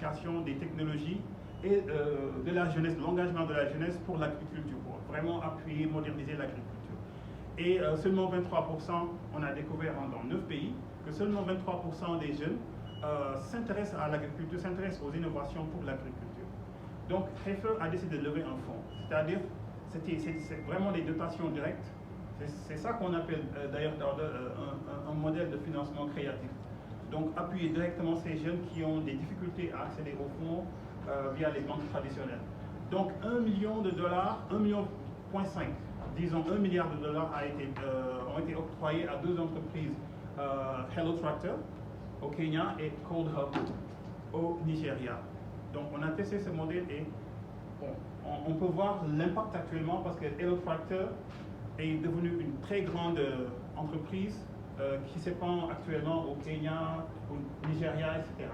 l'application des technologies et de la jeunesse, de l'engagement de la jeunesse pour l'agriculture, pour vraiment appuyer, moderniser l'agriculture. Et seulement 23%, on a découvert dans 9 pays, que seulement 23% des jeunes s'intéressent à l'agriculture, s'intéressent aux innovations pour l'agriculture. Donc, Heifer a décidé de lever un fonds, c'est-à-dire c'est vraiment des dotations directes. C'est ça qu'on appelle d'ailleurs un modèle de financement créatif. Donc, appuyer directement ces jeunes qui ont des difficultés à accéder aux fonds via les banques traditionnelles. Donc, $1 million, 1,5 million, disons 1 milliard de dollars ont été octroyés à 2 entreprises, Hello Tractor au Kenya et Cold Hub au Nigeria. Donc, on a testé ce modèle et bon, on peut voir l'impact actuellement parce que Hello Tractor est devenue une très grande entreprise qui s'épand actuellement au Kenya, au Nigeria, etc.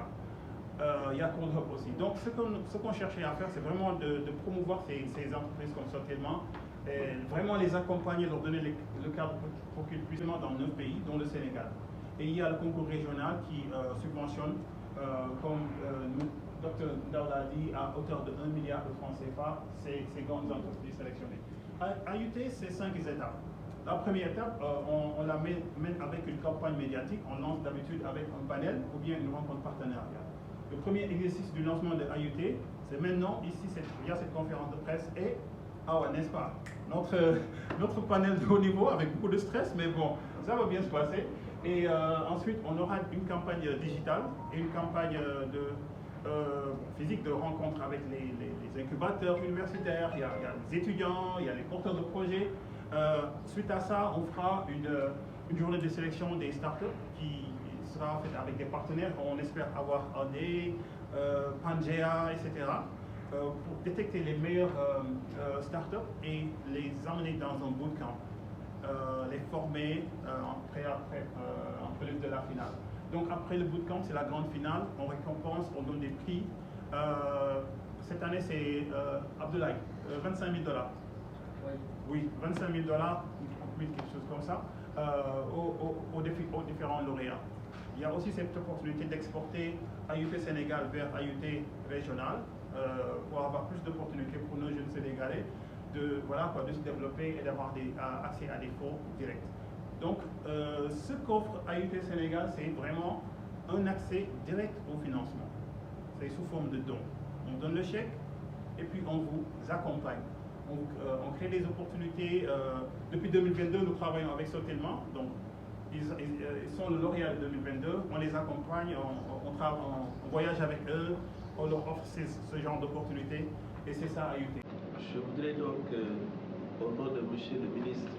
Il y a Cold Hub aussi. Donc, ce qu'on cherchait à faire, c'est vraiment de promouvoir ces entreprises comme Sotelma, et vraiment les accompagner, leur donner le cadre pour qu'ils puissent dans 9 pays, dont le Sénégal. Et il y a le concours régional qui subventionne, comme le Dr Ndaoula a dit, à hauteur de 1 milliard de francs CFA, ces grandes entreprises sélectionnées. À UT, c'est 5 étapes. La première étape, on la mène avec une campagne médiatique. On lance d'habitude avec un panel ou bien une rencontre partenariat. Le premier exercice du lancement de AUT, c'est maintenant, ici, il y a cette conférence de presse et, ah ouais, n'est-ce pas, notre panel de haut niveau avec beaucoup de stress, mais bon, ça va bien se passer. Et ensuite, on aura une campagne digitale et une campagne physique de rencontre avec les incubateurs universitaires, il y a les étudiants, il y a les porteurs de projets. Suite à ça, on fera une journée de sélection des startups qui sera faite avec des partenaires. On espère avoir AD, Pangea, etc. Pour détecter les meilleures startups et les emmener dans un bootcamp, les former en prélude de la finale. Donc après le bootcamp, c'est la grande finale, on récompense, on donne des prix. Cette année, c'est Abdoulaye, $25 000. Oui, $25 000, quelque chose comme ça, aux différents lauréats. Il y a aussi cette opportunité d'exporter AUT Sénégal vers AUT régional pour avoir plus d'opportunités pour nos jeunes Sénégalais de se développer et d'avoir accès à des fonds directs. Donc, ce qu'offre AUT Sénégal, c'est vraiment un accès direct au financement. C'est sous forme de dons. On donne le chèque et puis on vous accompagne. On crée des opportunités. Depuis 2022, nous travaillons avec Sotelma. Donc, ils sont le lauréat de 2022. On les accompagne, on voyage avec eux, on leur offre ce genre d'opportunités. Et c'est ça AUT. Je voudrais donc, au nom de Monsieur le ministre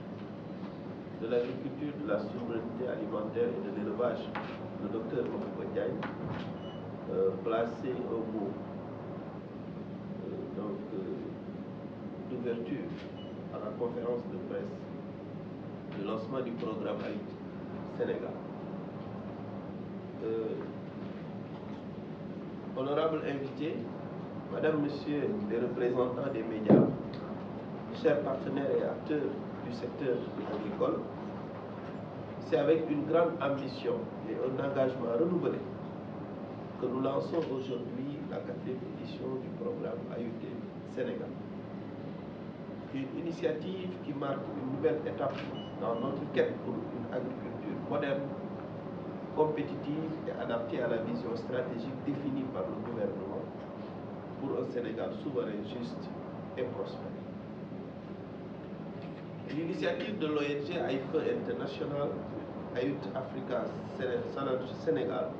de l'Agriculture, de la Souveraineté alimentaire et de l'Élevage, le docteur Mokoko Diagne, placer un mot d'ouverture à la conférence de presse de lancement du programme AUT Sénégal. Honorable invité, Madame, Monsieur les représentants des médias, chers partenaires et acteurs du secteur agricole, c'est avec une grande ambition et un engagement renouvelé que nous lançons aujourd'hui la 4e édition du programme AUT Sénégal. Une initiative qui marque une nouvelle étape dans notre quête pour une agriculture moderne, compétitive et adaptée à la vision stratégique définie par le gouvernement pour un Sénégal souverain, juste et prospère. L'initiative de l'ONG AIFE International, AUT Africa Sénégal,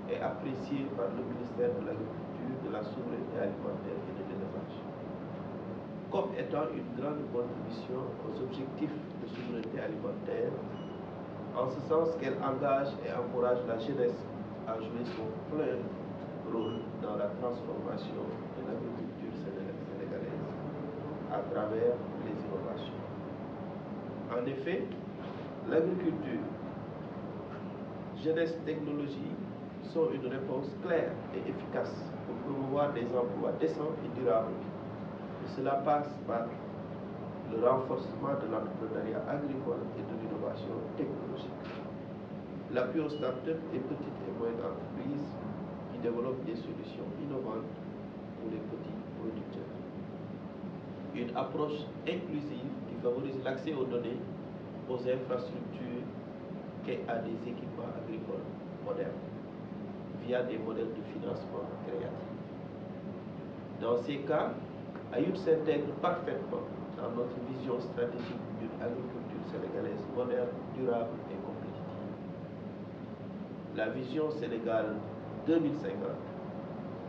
est appréciée par le ministère de l'Agriculture, de la Souveraineté alimentaire et de l'Élevage comme étant une grande contribution aux objectifs de souveraineté alimentaire, en ce sens qu'elle engage et encourage la jeunesse à jouer son plein rôle dans la transformation de l'agriculture sénégalaise à travers les innovations. En effet, l'agriculture, jeunesse, technologie sont une réponse claire et efficace pour promouvoir des emplois décents et durables. Et cela passe par le renforcement de l'entrepreneuriat agricole et de l'innovation technologique. L'appui aux startups et petites et moyennes entreprises qui développe des solutions innovantes pour les petits producteurs. Une approche inclusive qui favorise l'accès aux données, aux infrastructures et à des équipements agricoles modernes via des modèles de financement créatifs. Dans ces cas, Ayout s'intègre parfaitement dans notre vision stratégique d'une agriculture sénégalaise moderne, durable et compétitive. La vision Sénégal 2050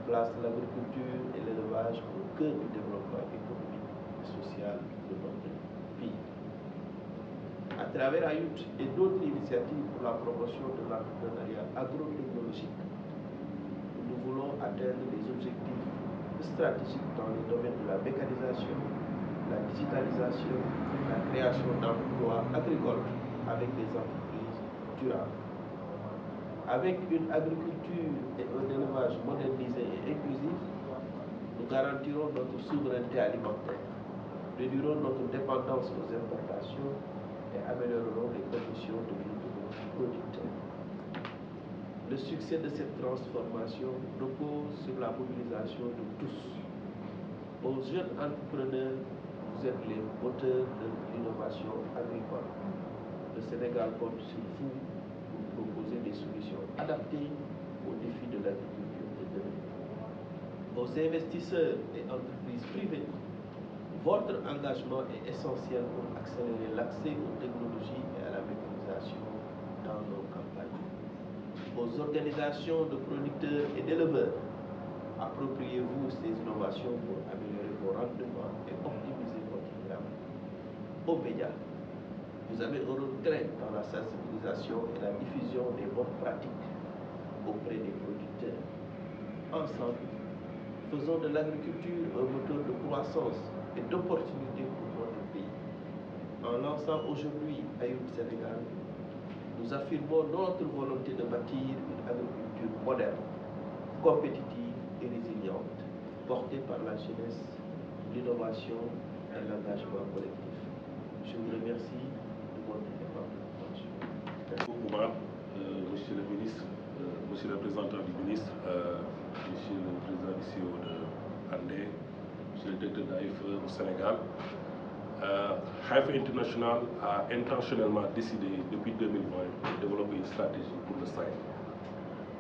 place l'agriculture et l'élevage au cœur du développement économique et social de notre pays. À travers Ayout et d'autres initiatives pour la promotion de l'entrepreneuriat agrotechnologique, nous voulons atteindre les objectifs stratégiques dans les domaines de la mécanisation, la digitalisation, la création d'emplois agricoles avec des entreprises durables. Avec une agriculture et un élevage modernisé et inclusif, nous garantirons notre souveraineté alimentaire, réduirons notre dépendance aux importations et améliorerons les conditions de vie de nos producteurs. Le succès de cette transformation repose sur la mobilisation de tous. Aux jeunes entrepreneurs, vous êtes les moteurs de l'innovation agricole. Le Sénégal compte sur vous pour proposer des solutions adaptées aux défis de l'agriculture de demain. Aux investisseurs et entreprises privées, votre engagement est essentiel pour accélérer l'accès aux technologies et à la mécanisation dans nos campagnes. Aux organisations de producteurs et d'éleveurs, appropriez-vous ces innovations pour améliorer vos rendements et optimiser votre rendement. Aux médias, vous avez un rôle clé dans la sensibilisation et la diffusion des bonnes pratiques auprès des producteurs. Ensemble, faisons de l'agriculture un moteur de croissance et d'opportunités pour notre pays. En lançant aujourd'hui Ayout Sénégal, nous affirmons notre volonté de bâtir une agriculture moderne, compétitive et résiliente, portée par la jeunesse, l'innovation et l'engagement collectif. Je vous remercie de votre aimable attention. Merci beaucoup, Monsieur le ministre, Monsieur le représentant du ministre, Monsieur le président du CEO de Andé, Monsieur le directeur d'AIFE au Sénégal. AIFE International a intentionnellement décidé depuis 2020 de développer une stratégie pour le Sahel,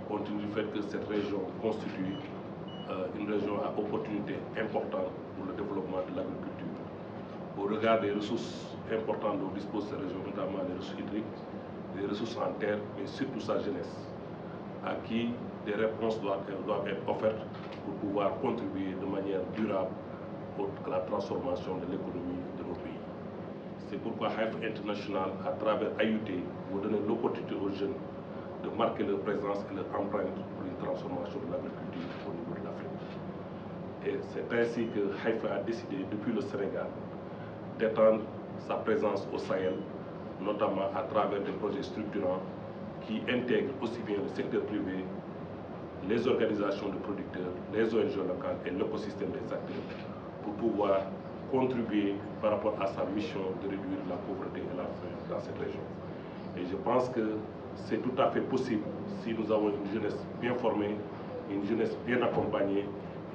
compte tenu du fait que cette région constitue une région à opportunité importante pour le développement de l'agriculture. Au regard des ressources importantes dont dispose cette région, notamment les ressources hydriques, les ressources en terre, mais surtout sa jeunesse, à qui des réponses doivent être offertes pour pouvoir contribuer de manière durable à la transformation de l'économie de nos pays. C'est pourquoi AIFE International, à travers AIUT, vous donne l'opportunité aux jeunes de marquer leur présence et leur empreinte pour une transformation de l'agriculture au niveau de l'Afrique. Et c'est ainsi que AIFE a décidé, depuis le Sénégal, d'étendre sa présence au Sahel, notamment à travers des projets structurants qui intègrent aussi bien le secteur privé, les organisations de producteurs, les ONG locales et l'écosystème des acteurs pour pouvoir contribuer par rapport à sa mission de réduire la pauvreté et la faim dans cette région. Et je pense que c'est tout à fait possible si nous avons une jeunesse bien formée, une jeunesse bien accompagnée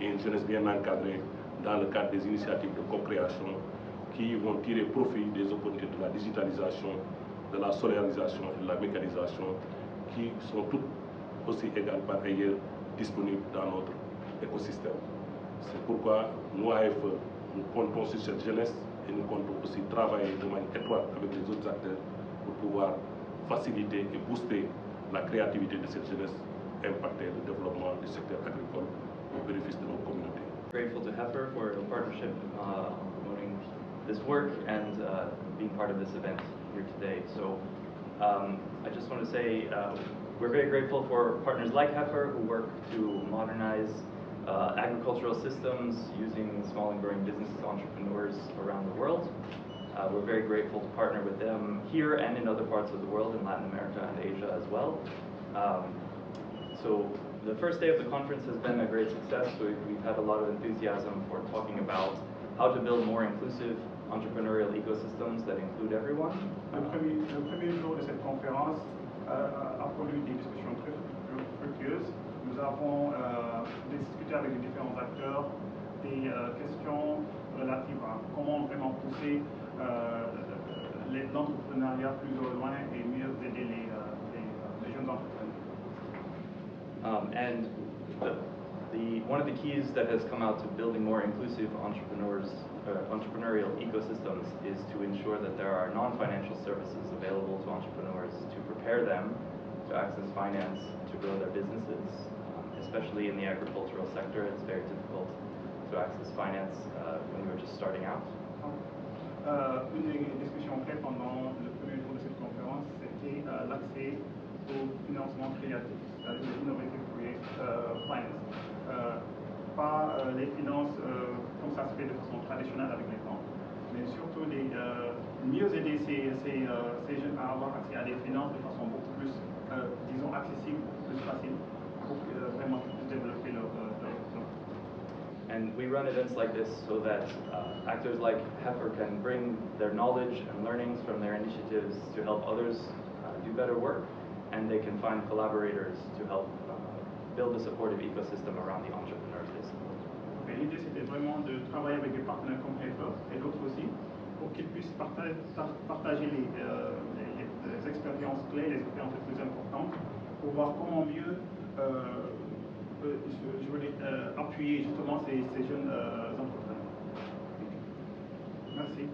et une jeunesse bien encadrée dans le cadre des initiatives de co-création qui vont tirer profit des opportunités de la digitalisation, de la solarisation et de la mécanisation qui sont toutes aussi égales par ailleurs disponibles dans notre écosystème. C'est pourquoi nous, AIFE, nous comptons sur cette jeunesse et nous comptons aussi travailler de manière étroite avec les autres acteurs pour pouvoir faciliter et booster la créativité de cette jeunesse, impacter le développement du secteur agricole au bénéfice de nos communautés. Grateful to Heifer for the partnership on promoting this work and being part of this event here today. So I just want to say we're very grateful for partners like Heifer who work to modernize agricultural systems using small and growing businesses, entrepreneurs around the world. We're very grateful to partner with them here and in other parts of the world, in Latin America and Asia as well. So the first day of the conference has been a great success. So we've had a lot of enthusiasm for talking about how to build more inclusive entrepreneurial ecosystems that include everyone. Le premier jour de cette conférence a produit des discussions très fructueuses. Nous avons discuté avec les différents acteurs des questions relatives à comment vraiment pousser l'entrepreneuriat plus au loin et mieux aider les jeunes entrepreneurs. And one of the keys that has come out to building more inclusive entrepreneurial ecosystems is to ensure that there are non-financial services available to entrepreneurs to prepare them to access finance to grow their businesses. Especially in the agricultural sector, it's very difficult to access finance when you're just starting out. Une des discussions clés pendant le premier jour de cette conférence, c'était l'accès au financement créatif, c'est-à-dire Innovative Finance. Pas les finances comme ça se fait de façon traditionnelle avec les banques, mais surtout mieux aider ces jeunes à avoir accès à des finances de façon beaucoup plus, disons, accessible, plus facile, pour vraiment développer leur. And we run events like this so that actors like Heifer can bring their knowledge and learnings from their initiatives to help others do better work, and they can find collaborators to help build a supportive ecosystem around the entrepreneurs they support. L'idée, c'était vraiment de travailler avec des partenaires comme Heifer et d'autres aussi, pour qu'ils puissent partager les expériences clés, les expériences les plus importantes, pour voir comment mieux je voulais appuyer justement ces jeunes entrepreneurs. Merci.